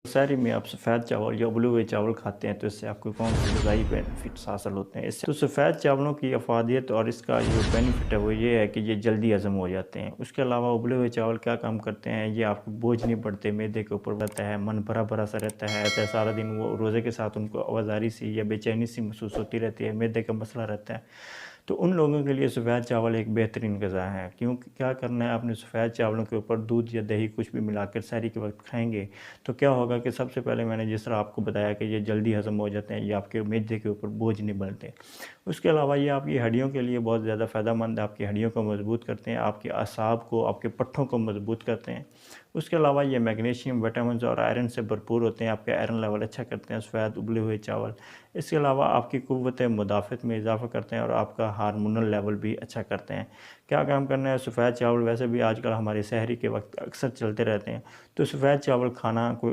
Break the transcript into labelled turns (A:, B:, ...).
A: शहरी में आप सफ़ेद चावल या उबले हुए चावल खाते हैं तो इससे आपको कौन से ग़िज़ाई बेनिफिट्स हासिल होते हैं इससे? तो सफ़ेद चावलों की अफ़ादियत और इसका जो बेनिफिट है वो ये है कि ये जल्दी हज़म हो जाते हैं। उसके अलावा उबले हुए चावल क्या काम करते हैं, ये आपको बोझ नहीं पड़ते, मैदे के ऊपर रहता है, मन भरा-भरा सा रहता है, सारा दिन वो रोज़े के साथ उनको आवाज़ारी सी या बेचैनी सी महसूस होती रहती है, मैदे का मसला रहता है। तो उन लोगों के लिए सफ़ेद चावल एक बेहतरीन ग़िज़ा है, क्योंकि क्या करना है आपने सफ़ेद चावलों के ऊपर दूध या दही कुछ भी मिलाकर सहरी के वक़्त खाएँगे, तो क्या होगा कि सबसे पहले मैंने जिस तरह आपको बताया कि ये जल्दी हज़म हो जाते हैं, ये आपके मैदे के ऊपर बोझ नहीं बनते। उसके अलावा ये आपकी हड्डियों के लिए बहुत ज़्यादा फ़ायदेमंद है, आपकी हड्डियों को मज़बूत करते हैं, आपके असाब को, आपके पट्ठों को मज़बूत करते हैं। उसके अलावा ये मैग्नीशियम, विटामिन्स और आयरन से भरपूर होते हैं, आपके आयरन लेवल अच्छा करते हैं सफ़ेद उबले हुए चावल। इसके अलावा आपकी क़ुव्वत मुदाफ़अत में इज़ाफ़ा करते हैं और आपका हार्मोनल लेवल भी अच्छा करते हैं। क्या काम करना है, सफ़ेद चावल वैसे भी आजकल हमारे सहरी के वक़्त अक्सर चलते रहते हैं, तो सफ़ेद चावल खाना को